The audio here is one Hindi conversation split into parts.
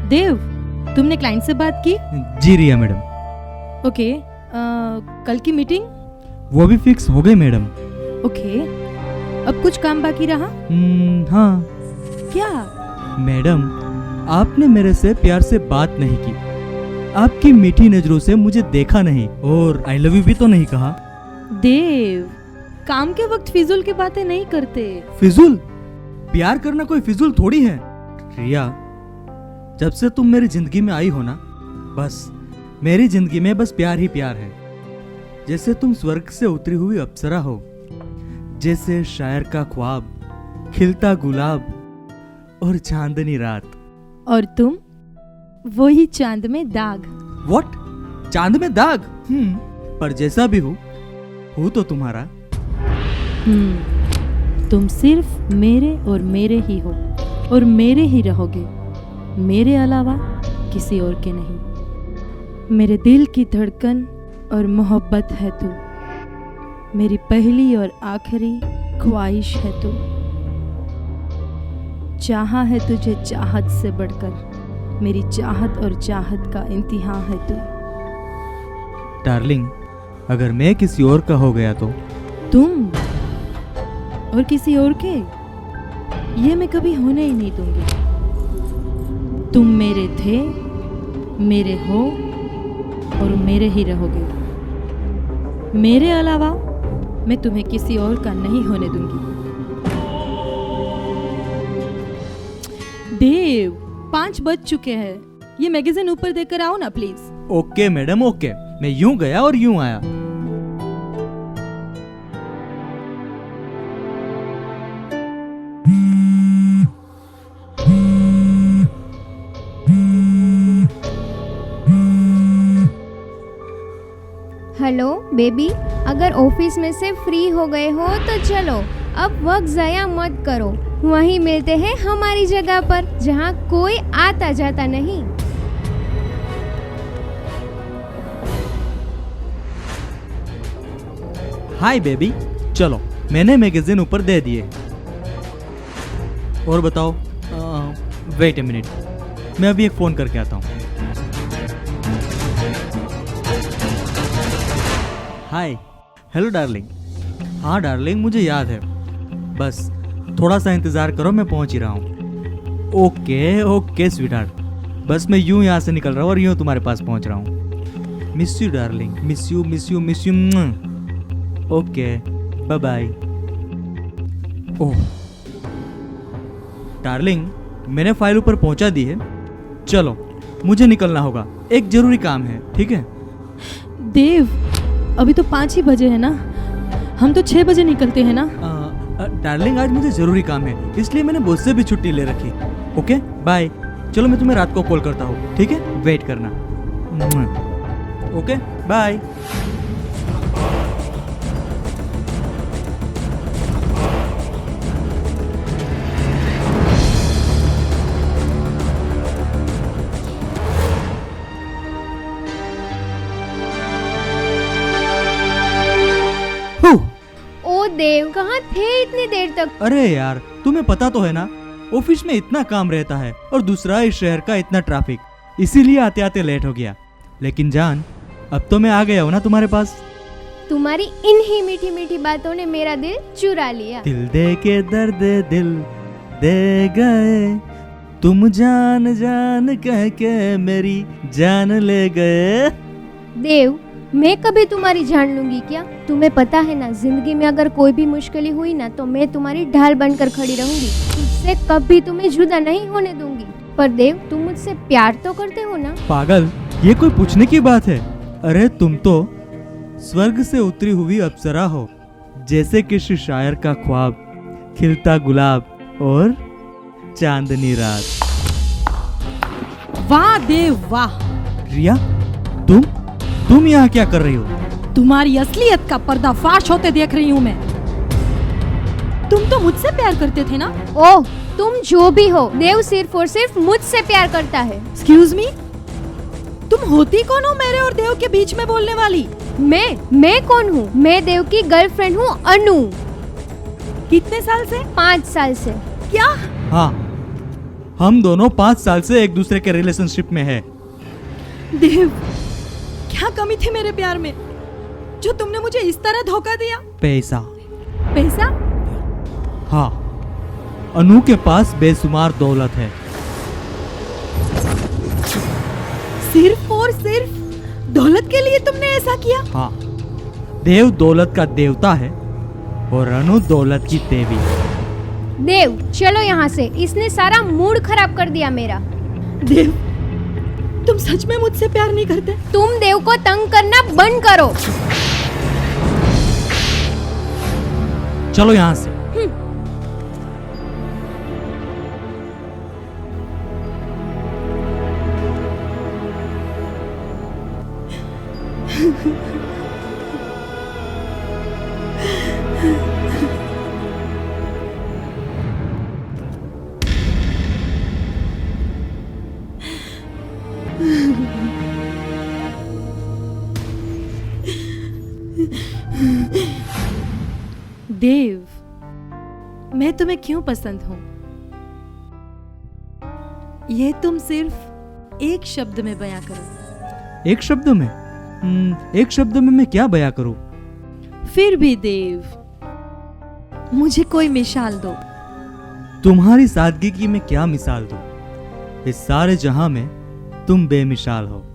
देव, तुमने क्लाइंट से बात की? जी रिया मैडम। ओके, कल की मीटिंग? वो भी फिक्स हो गई मैडम। ओके, अब कुछ काम बाकी रहा? हाँ क्या? मैडम, आपने मेरे से प्यार से बात नहीं की, आपकी मीठी नजरों से मुझे देखा नहीं और आई लव यू भी तो नहीं कहा। देव, काम के वक्त फिजूल की बातें नहीं करते। फिजूल? प्यार करना कोई फिजूल थोड़ी है। रिया, जब से तुम मेरी जिंदगी में आई हो ना, बस मेरी जिंदगी में बस प्यार ही प्यार है। जैसे तुम स्वर्ग से उतरी हुई अप्सरा हो, जैसे शायर का ख्वाब, खिलता गुलाब और चांदनी रात। और तुम वही चांद में दाग। व्हाट? चांद में दाग? पर जैसा भी हूँ तो तुम्हारा। तुम सिर्फ मेरे और मेरे ही हो और मेरे ही रहोगे, मेरे अलावा किसी और के नहीं। मेरे दिल की धड़कन और मोहब्बत है तू, मेरी पहली और आखिरी ख्वाहिश है तू। चाहा है तुझे चाहत से बढ़कर, मेरी चाहत और चाहत का इंतहा है तू। डार्लिंग, अगर मैं किसी और का हो गया तो? तुम और किसी और के, ये मैं कभी होने ही नहीं दूंगी। तुम मेरे थे, मेरे हो और मेरे ही रहोगे। मेरे अलावा मैं तुम्हें किसी और का नहीं होने दूंगी। देव, 5 बज चुके हैं, ये मैगजीन ऊपर देकर आओ ना प्लीज। Okay madam, okay. मैं यूं गया और यूं आया। हेलो बेबी, अगर ऑफिस में से फ्री हो गए हो तो चलो, अब वक्त ज़ाया मत करो। वहीं मिलते हैं हमारी जगह पर, जहाँ कोई आता जाता नहीं। हाय बेबी, चलो, मैंने मैगजीन ऊपर दे दिए। और बताओ। वेट ए मिनट, मैं अभी एक फोन करके आता हूँ। हाय, हेलो डार्लिंग। हाँ डार्लिंग, मुझे याद है, बस थोड़ा सा इंतजार करो, मैं पहुंच ही रहा हूँ। ओके ओके स्वीटहार्ट, बस मैं यूं यहाँ से निकल रहा हूँ और यूं तुम्हारे पास पहुंच रहा हूँ। Miss you darling, miss you miss you miss you. Okay, bye bye. Oh darling, मैंने फाइल ऊपर पहुंचा दी है, चलो मुझे निकलना होगा, एक जरूरी काम है, ठीक है? देव, अभी तो 5 ही बजे है ना, हम तो 6 बजे निकलते हैं ना। डार्लिंग, आज मुझे जरूरी काम है, इसलिए मैंने बॉस से भी छुट्टी ले रखी। Okay bye. चलो मैं तुम्हें रात को कॉल करता हूँ, ठीक है? वेट करना। Okay bye. ओ देव, कहाँ थे इतनी देर तक? अरे यार, तुम्हें पता तो है ना, ऑफिस में इतना काम रहता है और दूसरा इस शहर का इतना ट्रैफिक, इसीलिए आते आते लेट हो गया। लेकिन जान, अब तो मैं आ गया हूँ ना तुम्हारे पास। तुम्हारी इन्हीं मीठी मीठी बातों ने मेरा दिल चुरा लिया। दिल दे के दर्द दिल दे गए, तुम जान जान कह के मेरी जान ले गए। देव, मैं कभी तुम्हारी जान लूंगी क्या? तुम्हें पता है ना, जिंदगी में अगर कोई भी मुश्किलें हुई ना, तो मैं तुम्हारी ढाल बनकर खड़ी रहूंगी, तुझसे कभी तुम्हें जुदा नहीं होने दूंगी। पर देव, तुम मुझसे प्यार तो करते हो ना? पागल, ये कोई पूछने की बात है? अरे तुम तो स्वर्ग से उतरी हुई अप्सरा हो, जैसे किसी शायर का ख्वाब, खिलता गुलाब और चांदनी रात। वाह देव वाह। रिया, तुम यहाँ क्या कर रही हो? तुम्हारी असलियत का पर्दाफाश होते देख रही हूँ मैं। तुम तो मुझसे प्यार करते थे ना? ओह, तुम जो भी हो, देव सिर्फ और सिर्फ मुझसे प्यार करता है। एक्सक्यूज मी, तुम होती कौन हो मेरे और देव के बीच में बोलने वाली? मैं कौन हूँ? मैं देव की गर्लफ्रेंड हूँ, अनु। कितने साल से? 5 साल से। क्या? हाँ हम दोनों 5 साल से एक दूसरे के रिलेशनशिप में है। देव, क्या कमी थी मेरे प्यार में जो तुमने मुझे इस तरह धोखा दिया? पैसा। पैसा? हाँ, अनु के पास बेशुमार दौलत है। सिर्फ और सिर्फ दौलत के लिए तुमने ऐसा किया? हाँ, देव दौलत का देवता है और अनु दौलत की देवी। देव चलो यहाँ से, इसने सारा मूड खराब कर दिया मेरा। देव, तुम सच में मुझसे प्यार नहीं करते? तुम देव को तंग करना बंद करो। चलो यहाँ से। देव, मैं तुम्हें क्यों पसंद हूं? ये तुम सिर्फ एक शब्द में बयां करो। एक शब्द में? एक शब्द में मैं क्या बयां करूं? फिर भी देव, मुझे कोई मिसाल दो। तुम्हारी सादगी की मैं क्या मिसाल दूं? इस सारे जहां में तुम बेमिसाल हो।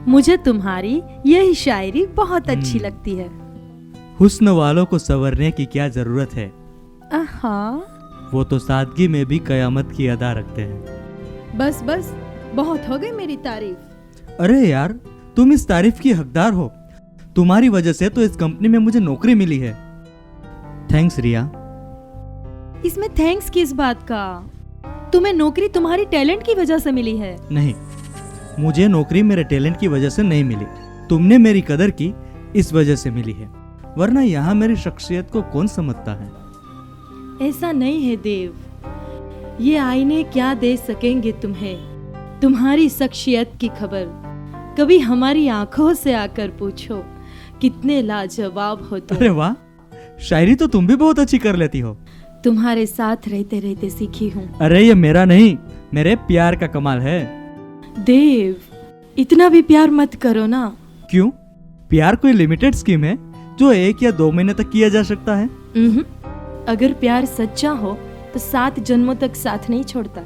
मुझे तुम्हारी यही शायरी बहुत अच्छी लगती है। हुस्न वालों को संवरने की क्या जरूरत है, आहा, वो तो सादगी में भी कयामत की अदा रखते हैं। बस बस, बहुत हो गई मेरी तारीफ। अरे यार, तुम इस तारीफ की हकदार हो। तुम्हारी वजह से तो इस कंपनी में मुझे नौकरी मिली है। थैंक्स रिया। इसमें थैंक्स किस बात का? तुम्हें नौकरी तुम्हारी टैलेंट की वजह से मिली है। नहीं, मुझे नौकरी मेरे टैलेंट की वजह से नहीं मिली। तुमने मेरी कदर की, इस वजह से मिली है, वरना यहाँ मेरी शख्सियत को कौन समझता है। ऐसा नहीं है देव, ये आईने क्या दे सकेंगे तुम्हें? तुम्हारी शख्सियत की खबर कभी हमारी आंखों से आकर पूछो, कितने लाजवाब हो तुम। अरे वाह, शायरी तो तुम भी बहुत अच्छी कर लेती हो। तुम्हारे साथ रहते रहते सीखी हूँ। अरे ये मेरा नहीं, मेरे प्यार का कमाल है। देव, इतना भी प्यार मत करो ना। क्यों? प्यार कोई लिमिटेड स्कीम है जो 1 या 2 महीने तक किया जा सकता है? अगर प्यार सच्चा हो तो 7 जन्मों तक साथ नहीं छोड़ता,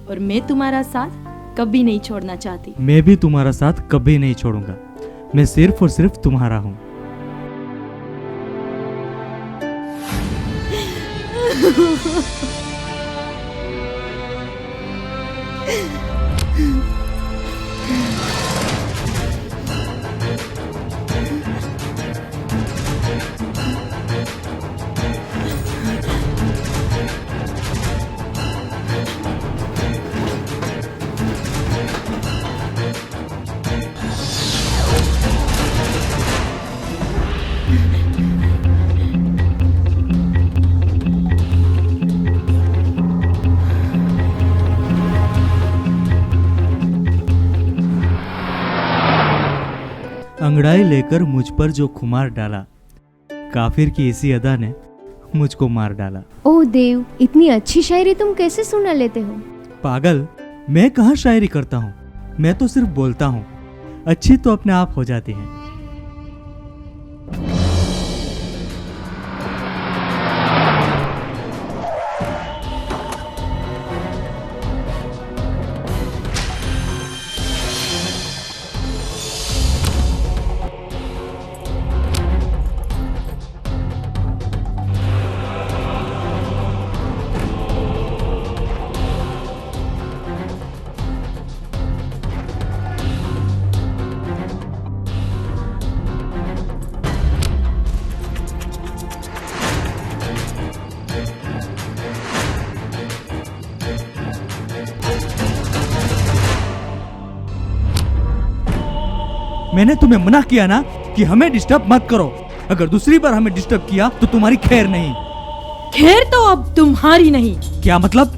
और मैं तुम्हारा साथ कभी नहीं छोड़ना चाहती। मैं भी तुम्हारा साथ कभी नहीं छोड़ूंगा। मैं सिर्फ और सिर्फ तुम्हारा हूँ। अंगड़ाई लेकर मुझ पर जो खुमार डाला, काफिर की इसी अदा ने मुझको मार डाला। ओ देव, इतनी अच्छी शायरी तुम कैसे सुना लेते हो? पागल, मैं कहाँ शायरी करता हूँ, मैं तो सिर्फ बोलता हूँ। अच्छी तो अपने आप हो जाती है। मैंने तुम्हें मना किया ना कि हमें डिस्टर्ब मत करो। अगर दूसरी बार हमें डिस्टर्ब किया तो तुम्हारी खैर नहीं। खैर तो अब तुम्हारी नहीं। क्या मतलब?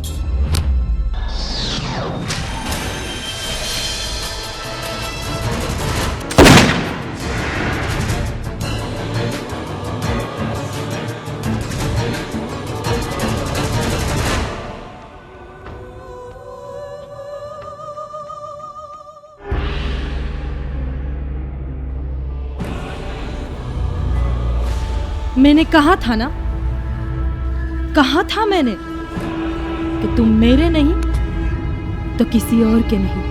मैंने कहा था ना, कहा था मैंने कि तुम मेरे नहीं तो किसी और के नहीं।